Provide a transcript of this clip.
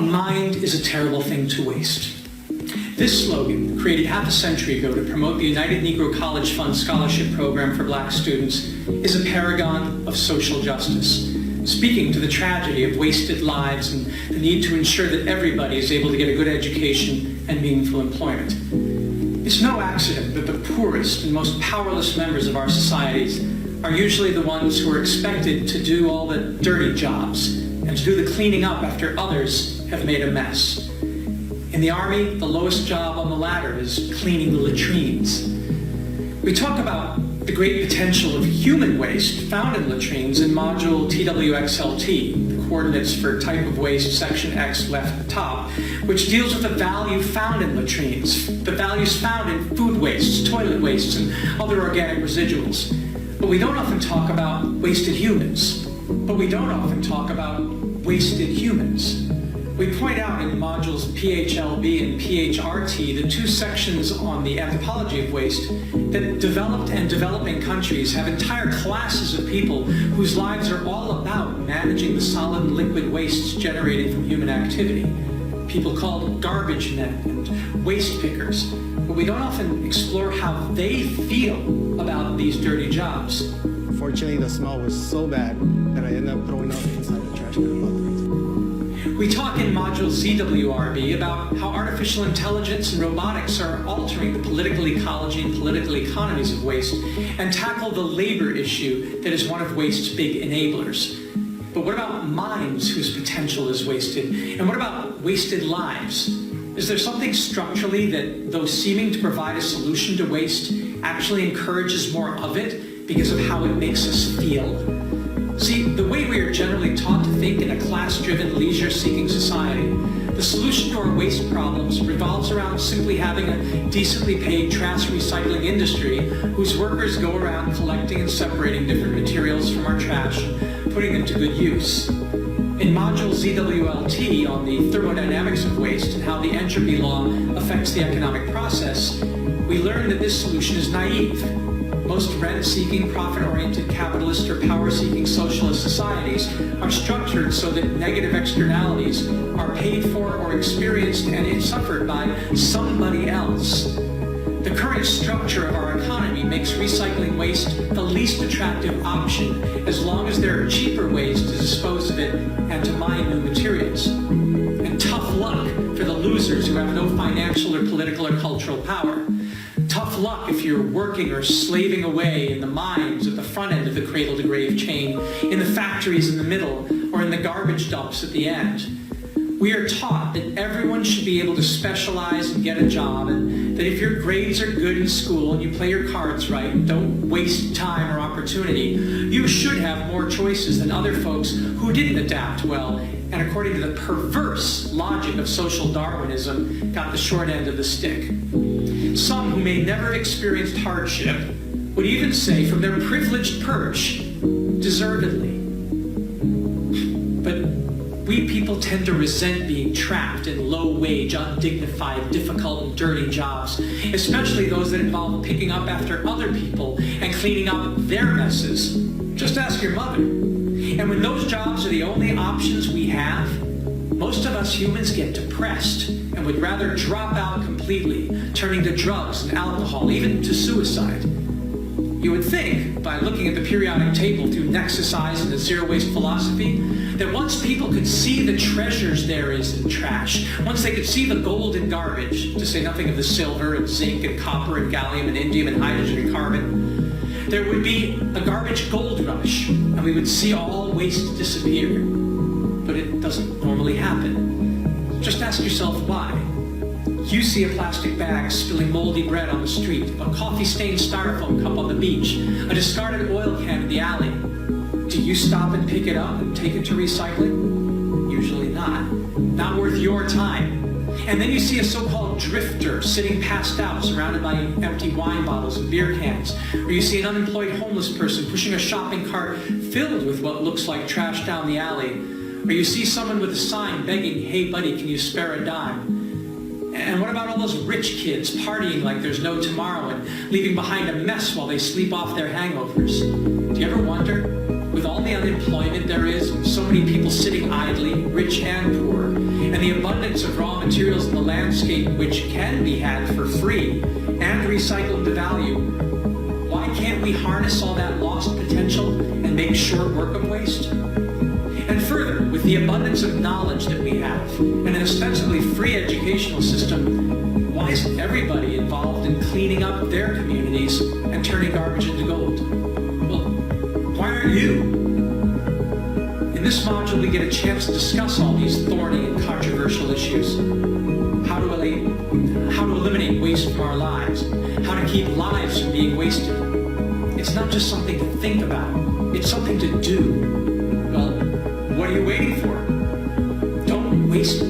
mind is a terrible thing to waste. This slogan, created half a century ago to promote the United Negro College Fund Scholarship Program for Black students, is a paragon of social justice, speaking to the tragedy of wasted lives and the need to ensure that everybody is able to get a good education and meaningful employment. It's no accident that the poorest and most powerless members of our societies are usually the ones who are expected to do all the dirty jobs and to do the cleaning up after others have made a mess. In the Army, the lowest job on the ladder is cleaning the latrines. We talk about the great potential of human waste found in latrines in module TwXLT, the coordinates for type of waste, section X left top, which deals with the value found in latrines, the values found in food wastes, toilet wastes, and other organic residuals. But we don't often talk about wasted humans. We point out in modules PHLB and PHRT, the two sections on the anthropology of waste, that developed and developing countries have entire classes of people whose lives are all about managing the solid and liquid wastes generated from human activity. People called garbage men and waste pickers. But we don't often explore how they feel about these dirty jobs. Fortunately, the smell was so bad that I ended up throwing up inside the trash can. We talk in module CWRB about how artificial intelligence and robotics are altering the political ecology and political economies of waste, and tackle the labor issue that is one of waste's big enablers. But what about minds whose potential is wasted? And what about wasted lives? Is there something structurally that, though seeming to provide a solution to waste, actually encourages more of it because of how it makes us feel? See, the way we are generally taught to think in a class-driven, leisure-seeking society, the solution to our waste problems revolves around simply having a decently paid trash recycling industry whose workers go around collecting and separating different materials from our trash and putting them to good use. In module ZWLT on the thermodynamics of waste and how the entropy law affects the economic process, we learn that this solution is naive. Most rent-seeking, profit-oriented capitalist or power-seeking socialist societies are structured so that negative externalities are paid for or experienced and suffered by somebody else. The current structure of our economy makes recycling waste the least attractive option as long as there are cheaper ways to dispose of it and to mine new materials. And tough luck for the losers who have no financial or political or cultural power. Tough luck if you're working or slaving away in the mines at the front end of the cradle-to-grave chain, in the factories in the middle, or in the garbage dumps at the end. We are taught that everyone should be able to specialize and get a job, and that if your grades are good in school and you play your cards right and don't waste time or opportunity, you should have more choices than other folks who didn't adapt well, and according to the perverse logic of social Darwinism, got the short end of the stick. Some who may never have experienced hardship would even say from their privileged perch, deservedly. But we people tend to resent being trapped in low-wage, undignified, difficult, and dirty jobs, especially those that involve picking up after other people and cleaning up their messes. Just ask your mother. And when those jobs are the only options we have, most of us humans get depressed and would rather drop out completely, turning to drugs and alcohol, even to suicide. You would think, by looking at the periodic table through Nexus Eyes and the zero-waste philosophy, that once people could see the treasures there is in trash, once they could see the gold in garbage, to say nothing of the silver and zinc and copper and gallium and indium and hydrogen and carbon, there would be a garbage gold rush, and we would see all waste disappear. But it doesn't normally happen. Just ask yourself why. You see a plastic bag spilling moldy bread on the street, a coffee-stained styrofoam cup on the beach, a discarded oil can in the alley. Do you stop and pick it up and take it to recycling? Usually not. Not worth your time. And then you see a so-called drifter sitting passed out, surrounded by empty wine bottles and beer cans. Or you see an unemployed homeless person pushing a shopping cart filled with what looks like trash down the alley. Or you see someone with a sign begging, "Hey buddy, can you spare a dime?" And what about all those rich kids partying like there's no tomorrow and leaving behind a mess while they sleep off their hangovers? Do you ever wonder With all the unemployment there is, so many people sitting idly, rich and poor, and the abundance of raw materials in the landscape which can be had for free and recycled to value, why can't we harness all that lost potential and make short work of waste? And further, with the abundance of knowledge that we have, and an ostensibly free educational system, why isn't everybody involved in cleaning up their communities and turning garbage into gold? Well, why aren't you? In this module, we get a chance to discuss all these thorny and controversial issues. How to eliminate waste from our lives. How to keep lives from being wasted. It's not just something to think about. It's something to do. Well, what are you waiting for? Don't waste